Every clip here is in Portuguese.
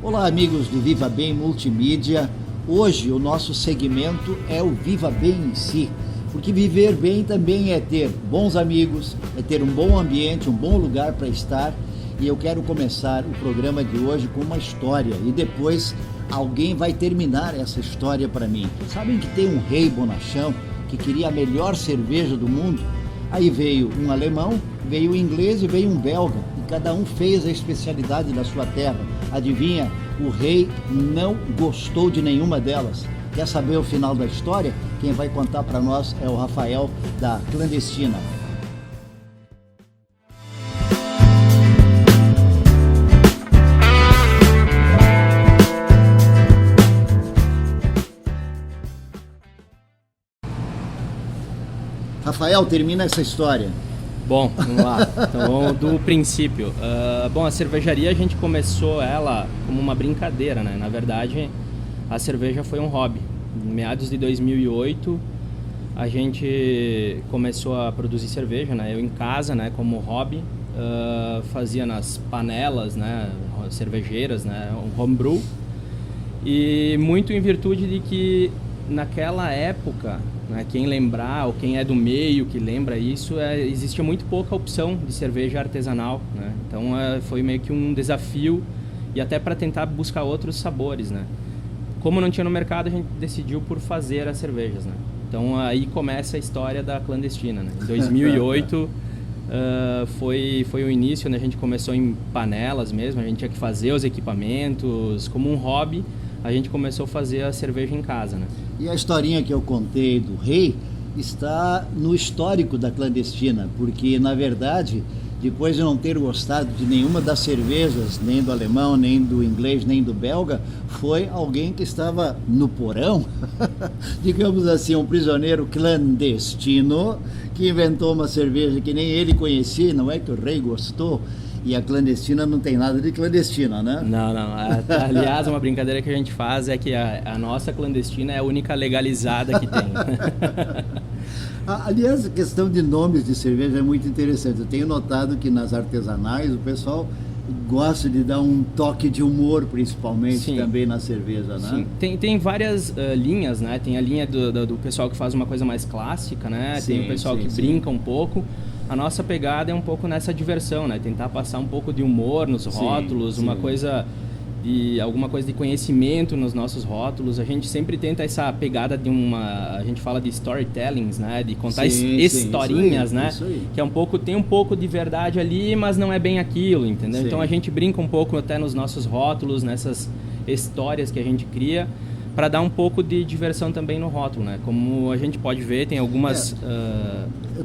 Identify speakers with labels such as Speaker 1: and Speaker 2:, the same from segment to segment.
Speaker 1: Olá, amigos do Viva Bem Multimídia. Hoje o nosso segmento é o Viva Bem em si, porque viver bem também é ter bons amigos, é ter um bom ambiente, um bom lugar para estar. E eu quero começar o programa de hoje com uma história e depois alguém vai terminar essa história para mim. Sabem que tem um rei bonachão que queria a melhor cerveja do mundo? Aí veio um alemão, veio um inglês e veio um belga, e cada um fez a especialidade da sua terra. Adivinha? O rei não gostou de nenhuma delas. Quer saber o final da história? Quem vai contar para nós é o Rafael da Clandestina. Rafael, termina essa história.
Speaker 2: Bom, vamos lá. Então vamos do princípio. Bom, a cervejaria a gente começou ela como uma brincadeira, né? Na verdade, a cerveja foi um hobby. Em meados de 2008, a gente começou a produzir cerveja, né? Eu em casa, né? Como hobby, fazia nas panelas, né? Cervejeiras, né? Um homebrew. E muito em virtude de que naquela época, né, quem lembrar ou quem é do meio que lembra isso, existia muito pouca opção de cerveja artesanal, né? Então foi meio que um desafio e até para tentar buscar outros sabores, né? Como não tinha no mercado, a gente decidiu por fazer as cervejas, né? Então aí começa a história da Clandestina, né? Em 2008 foi o início, né? A gente começou em panelas mesmo, a gente tinha que fazer os equipamentos como um hobby. A gente começou a fazer a cerveja em casa, né?
Speaker 1: E a historinha que eu contei do rei está no histórico da Clandestina, porque, na verdade, depois de não ter gostado de nenhuma das cervejas, nem do alemão, nem do inglês, nem do belga, foi alguém que estava no porão, digamos assim, um prisioneiro clandestino, que inventou uma cerveja que nem ele conhecia, não é que o rei gostou. E a Clandestina não tem nada de clandestina, né?
Speaker 2: Não. Aliás, uma brincadeira que a gente faz é que a nossa Clandestina é a única legalizada que tem.
Speaker 1: Aliás, a questão de nomes de cerveja é muito interessante. Eu tenho notado que nas artesanais o pessoal gosta de dar um toque de humor, principalmente. Sim. Também na cerveja, né?
Speaker 2: Sim. Tem várias linhas, né? Tem a linha do pessoal que faz uma coisa mais clássica, né? Sim, tem o pessoal que brinca um pouco. A nossa pegada é um pouco nessa diversão, né? Tentar passar um pouco de humor nos rótulos, alguma coisa de conhecimento nos nossos rótulos. A gente sempre tenta essa pegada de a gente fala de storytellings, né? De contar historinhas, né? Isso aí. Que tem um pouco de verdade ali, mas não é bem aquilo, entendeu? Sim. Então a gente brinca um pouco até nos nossos rótulos, nessas histórias que a gente cria, para dar um pouco de diversão também no rótulo, né? Como a gente pode ver, tem algumas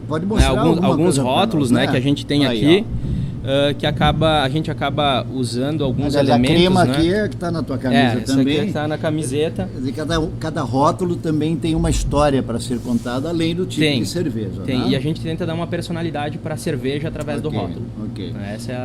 Speaker 1: pode mostrar
Speaker 2: alguns rótulos, né, que a gente tem aí, que a gente acaba usando alguns elementos,
Speaker 1: a crema,
Speaker 2: né?
Speaker 1: Aqui é que está na tua camisa também.
Speaker 2: Essa aqui está na camiseta.
Speaker 1: Cada rótulo também tem uma história para ser contada, além do tipo de cerveja.
Speaker 2: Tem,
Speaker 1: né?
Speaker 2: E a gente tenta dar uma personalidade para a cerveja através do rótulo.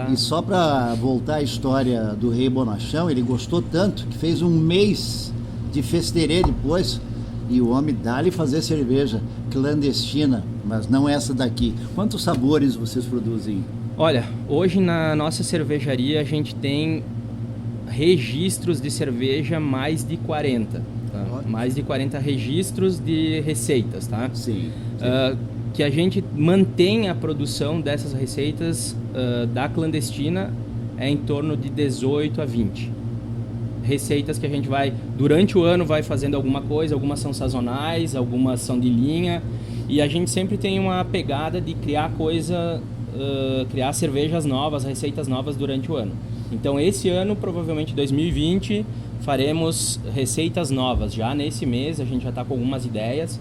Speaker 1: E só para voltar à história do rei bonachão, ele gostou tanto que fez um mês de festerê depois, e o homem dá-lhe fazer cerveja clandestina, mas não essa daqui. Quantos sabores vocês produzem?
Speaker 2: Olha, hoje na nossa cervejaria a gente tem registros de cerveja mais de 40. Tá? Mais de 40 registros de receitas, tá?
Speaker 1: Sim.
Speaker 2: Que a gente mantém a produção dessas receitas da Clandestina é em torno de 18 a 20. Receitas que a gente durante o ano vai fazendo alguma coisa, algumas são sazonais, algumas são de linha, e a gente sempre tem uma pegada de criar criar cervejas novas, receitas novas durante o ano. Então esse ano, provavelmente 2020, faremos receitas novas. Já nesse mês a gente já está com algumas ideias.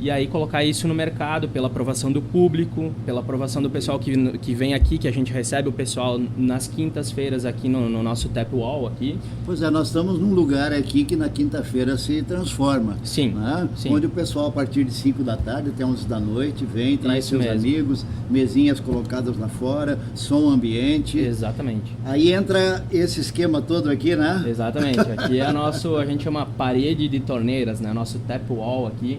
Speaker 2: E aí colocar isso no mercado pela aprovação do público, pela aprovação do pessoal que vem aqui, que a gente recebe o pessoal nas quintas-feiras aqui no nosso tap wall aqui.
Speaker 1: Pois é, nós estamos num lugar aqui que na quinta-feira se transforma.
Speaker 2: Sim,
Speaker 1: né?
Speaker 2: Sim.
Speaker 1: Onde o pessoal a partir de 5 da tarde até 11 da noite vem, traz seus amigos, mesinhas colocadas lá fora, som ambiente.
Speaker 2: Exatamente.
Speaker 1: Aí entra esse esquema todo aqui, né?
Speaker 2: Exatamente. Aqui é a gente chama parede de torneiras, né? Nosso tap wall aqui.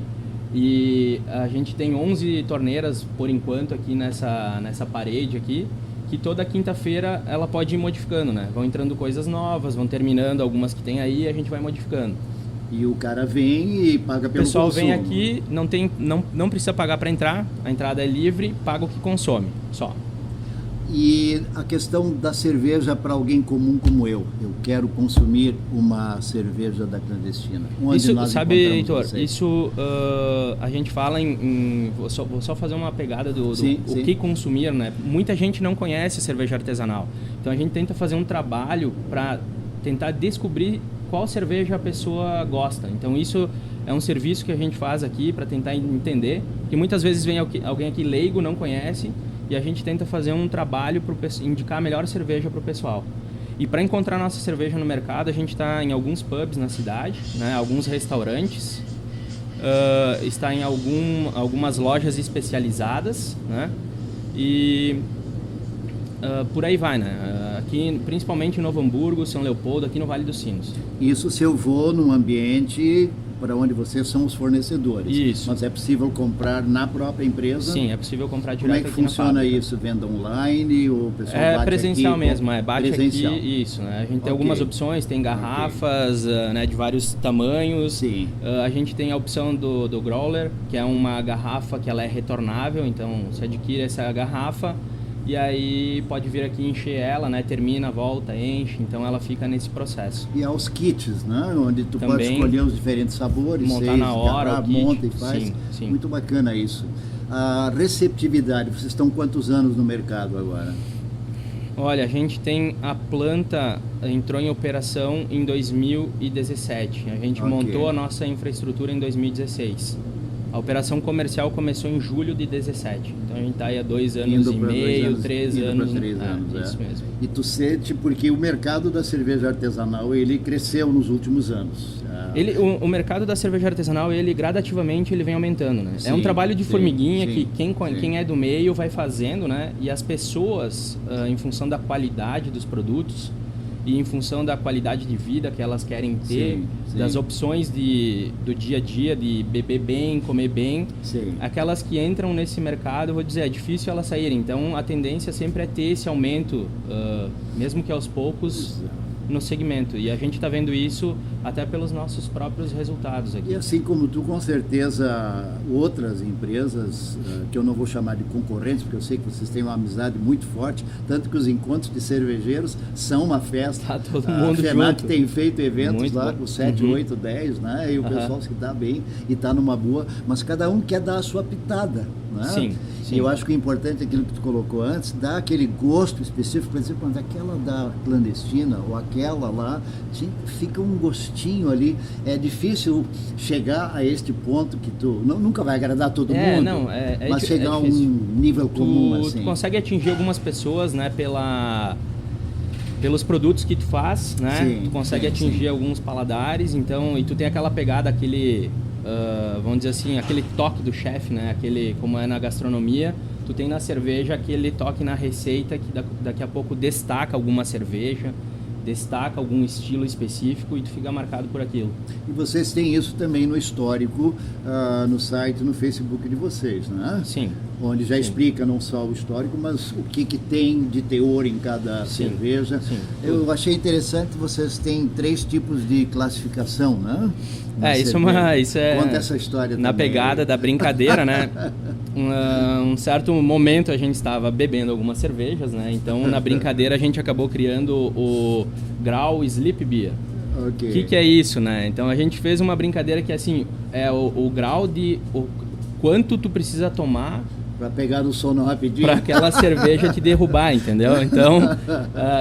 Speaker 2: E a gente tem 11 torneiras por enquanto aqui nessa parede aqui, que toda quinta-feira ela pode ir modificando, né? Vão entrando coisas novas, vão terminando algumas que tem aí e a gente vai modificando.
Speaker 1: E o cara vem e paga pelo consumo.
Speaker 2: O pessoal vem aqui, não precisa pagar para entrar, a entrada é livre, paga o que consome, só.
Speaker 1: E a questão da cerveja para alguém comum como eu quero consumir uma cerveja da clandestina. Onde
Speaker 2: isso,
Speaker 1: nós
Speaker 2: sabe, Heitor,
Speaker 1: vocês?
Speaker 2: isso a gente fala vou só fazer uma pegada do
Speaker 1: sim.
Speaker 2: que consumir, né? Muita gente não conhece cerveja artesanal, então a gente tenta fazer um trabalho para tentar descobrir qual cerveja a pessoa gosta. Então isso é um serviço que a gente faz aqui para tentar entender, que muitas vezes vem alguém aqui leigo, não conhece, e a gente tenta fazer um trabalho para indicar a melhor cerveja para o pessoal. E para encontrar nossa cerveja no mercado, a gente está em alguns pubs na cidade, né, alguns restaurantes, está em algumas lojas especializadas, né, e por aí vai, né? Aqui, principalmente em Novo Hamburgo, São Leopoldo, aqui no Vale dos Sinos.
Speaker 1: Isso se eu vou num ambiente para onde vocês são os fornecedores.
Speaker 2: Isso.
Speaker 1: Mas é possível comprar na própria empresa?
Speaker 2: Sim, é possível comprar direto
Speaker 1: Como é que
Speaker 2: aqui na
Speaker 1: funciona
Speaker 2: fábrica.
Speaker 1: isso? Venda online ou o pessoal bate
Speaker 2: presencial
Speaker 1: aqui?
Speaker 2: mesmo, bate
Speaker 1: presencial.
Speaker 2: aqui, isso, né? A gente tem algumas opções, tem garrafas, né, de vários tamanhos.
Speaker 1: Sim.
Speaker 2: A gente tem a opção do growler, que é uma garrafa que ela é retornável, então você adquire essa garrafa e aí pode vir aqui encher ela, né? Termina, volta, enche, então ela fica nesse processo.
Speaker 1: E aos kits, né? Onde tu
Speaker 2: Também
Speaker 1: pode escolher os diferentes sabores,
Speaker 2: montar na hora, o kit.
Speaker 1: monta e faz.
Speaker 2: Sim, sim.
Speaker 1: Muito bacana isso. A receptividade, vocês estão quantos anos no mercado agora?
Speaker 2: Olha, a gente tem a planta, entrou em operação em 2017. A gente montou a nossa infraestrutura em 2016. A operação comercial começou em julho de 17. Então a gente está aí há 2 anos e meio, 3 anos. Isso mesmo.
Speaker 1: E tu sente, porque o mercado da cerveja artesanal, ele cresceu nos últimos anos.
Speaker 2: O mercado da cerveja artesanal, ele gradativamente ele vem aumentando, né?
Speaker 1: Sim,
Speaker 2: é um trabalho de formiguinha
Speaker 1: sim,
Speaker 2: que quem é do meio vai fazendo, né? E as pessoas, em função da qualidade dos produtos e em função da qualidade de vida que elas querem ter, das opções do dia a dia, de beber bem, comer bem, aquelas que entram nesse mercado, eu vou dizer, é difícil elas saírem. Então, a tendência sempre é ter esse aumento, mesmo que aos poucos, no segmento. E a gente está vendo isso até pelos nossos próprios resultados aqui.
Speaker 1: E assim como tu, com certeza, outras empresas, que eu não vou chamar de concorrentes, porque eu sei que vocês têm uma amizade muito forte, tanto que os encontros de cervejeiros são uma festa.
Speaker 2: Tá todo mundo
Speaker 1: a FENAC
Speaker 2: junto.
Speaker 1: tem feito eventos
Speaker 2: Muito
Speaker 1: lá
Speaker 2: bom.
Speaker 1: com 7, 8, 10, né? E o pessoal se dá bem e está numa boa, mas cada um quer dar a sua pitada, né?
Speaker 2: Sim.
Speaker 1: E eu acho que o importante é aquilo que tu colocou antes, dar aquele gosto específico, por exemplo, quando aquela da clandestina ou aquela lá, fica um gostinho ali. É difícil chegar a este ponto que tu nunca vai agradar todo mundo, mas chegar a um nível comum assim.
Speaker 2: Tu consegue atingir algumas pessoas, né, pelos produtos que tu faz, né?
Speaker 1: Sim,
Speaker 2: tu consegue atingir alguns paladares, então, e tu tem aquela pegada, aquele vamos dizer assim, aquele toque do chefe, né? Aquele, como é na gastronomia, tu tem na cerveja aquele toque na receita que daqui a pouco destaca alguma cerveja, destaca algum estilo específico e tu fica marcado por aquilo.
Speaker 1: E vocês têm isso também no histórico, no site, no Facebook de vocês, né?
Speaker 2: Sim.
Speaker 1: Onde já explica não só o histórico, mas o que tem de teor em cada cerveja.
Speaker 2: Sim.
Speaker 1: Eu achei interessante, vocês têm 3 tipos de classificação, né?
Speaker 2: Isso é
Speaker 1: conta essa história
Speaker 2: na
Speaker 1: também.
Speaker 2: Pegada da brincadeira, né? Um certo momento a gente estava bebendo algumas cervejas, né? Então na brincadeira a gente acabou criando o Grau Sleep Beer. O que é isso, né? Então a gente fez uma brincadeira que assim, é o grau de o quanto tu precisa tomar
Speaker 1: para pegar o sono rapidinho.
Speaker 2: Para aquela cerveja te derrubar, entendeu? Então,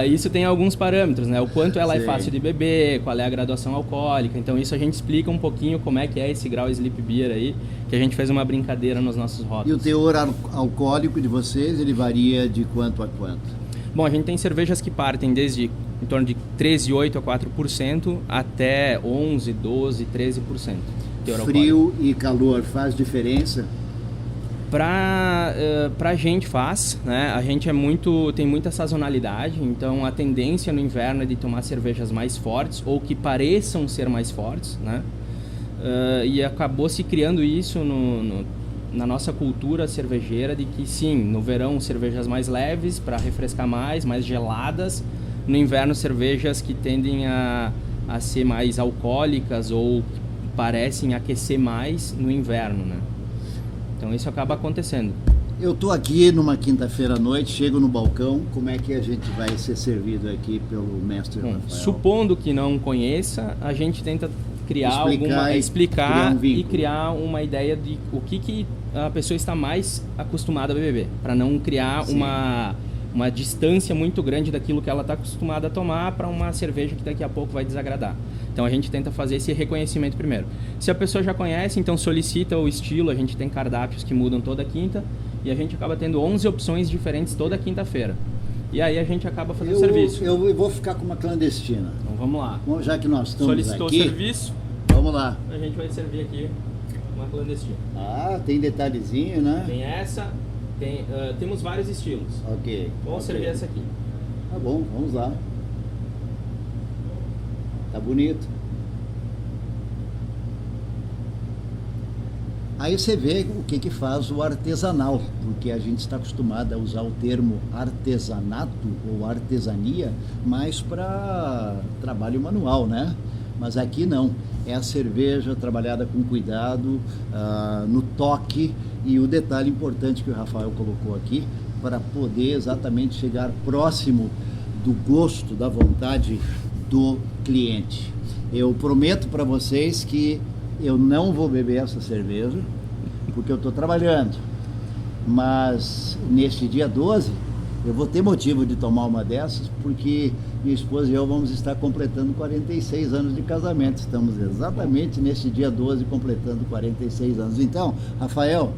Speaker 2: isso tem alguns parâmetros, né? O quanto ela é fácil de beber, qual é a graduação alcoólica. Então, isso a gente explica um pouquinho como é que é esse grau Sleep Beer aí, que a gente fez uma brincadeira nos nossos rótulos.
Speaker 1: E o teor alcoólico de vocês, ele varia de quanto a quanto?
Speaker 2: Bom, a gente tem cervejas que partem desde em torno de 13,8% a 4% até 11%, 12%, 13%.
Speaker 1: Frio e calor faz diferença?
Speaker 2: Pra gente faz, né? A gente tem muita sazonalidade, então a tendência no inverno é de tomar cervejas mais fortes ou que pareçam ser mais fortes, né? E acabou se criando isso na nossa cultura cervejeira de que sim, no verão cervejas mais leves para refrescar mais geladas, no inverno cervejas que tendem a ser mais alcoólicas ou parecem aquecer mais no inverno, né? Então isso acaba acontecendo.
Speaker 1: Eu estou aqui numa quinta-feira à noite, chego no balcão, como é que a gente vai ser servido aqui pelo mestre
Speaker 2: Bom,
Speaker 1: Rafael?
Speaker 2: supondo que não conheça, a gente tenta criar
Speaker 1: criar um
Speaker 2: e criar uma ideia de o que a pessoa está mais acostumada a beber, para não criar uma distância muito grande daquilo que ela está acostumada a tomar para uma cerveja que daqui a pouco vai desagradar. Então a gente tenta fazer esse reconhecimento primeiro. Se a pessoa já conhece, então solicita o estilo, a gente tem cardápios que mudam toda quinta e a gente acaba tendo 11 opções diferentes toda quinta-feira. E aí a gente acaba fazendo o serviço.
Speaker 1: Eu vou ficar com uma clandestina.
Speaker 2: Então vamos lá.
Speaker 1: Bom, já que nós estamos
Speaker 2: Solicitou
Speaker 1: aqui,
Speaker 2: o serviço,
Speaker 1: vamos lá.
Speaker 2: a gente vai servir aqui uma clandestina.
Speaker 1: Ah, tem detalhezinho, né?
Speaker 2: Tem essa, temos vários estilos.
Speaker 1: Ok.
Speaker 2: Vamos servir essa aqui.
Speaker 1: Tá bom, vamos lá. Tá bonito. Aí você vê o que faz o artesanal, porque a gente está acostumado a usar o termo artesanato ou artesania mais para trabalho manual, né? Mas aqui não, é a cerveja trabalhada com cuidado, no toque, e o detalhe importante que o Rafael colocou aqui, para poder exatamente chegar próximo do gosto, da vontade do cliente. Eu prometo para vocês que eu não vou beber essa cerveja, porque eu estou trabalhando, mas neste dia 12 eu vou ter motivo de tomar uma dessas, porque minha esposa e eu vamos estar completando 46 anos de casamento. Estamos exatamente neste dia 12 completando 46 anos. Então, Rafael,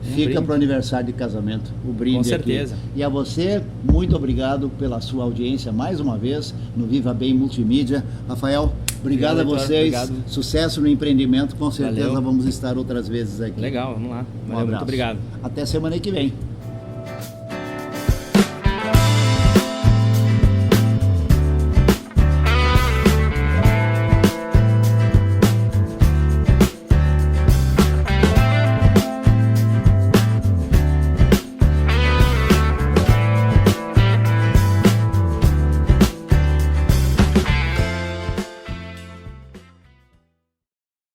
Speaker 1: fica para o aniversário de casamento, o brinde.
Speaker 2: Com certeza.
Speaker 1: Aqui. E a você, muito obrigado pela sua audiência mais uma vez no Viva Bem Multimídia. Rafael, obrigado a vocês, obrigado. Sucesso no empreendimento, com certeza. Valeu. Vamos estar outras vezes aqui.
Speaker 2: Legal, vamos lá.
Speaker 1: Valeu, muito
Speaker 2: obrigado.
Speaker 1: Até semana que vem.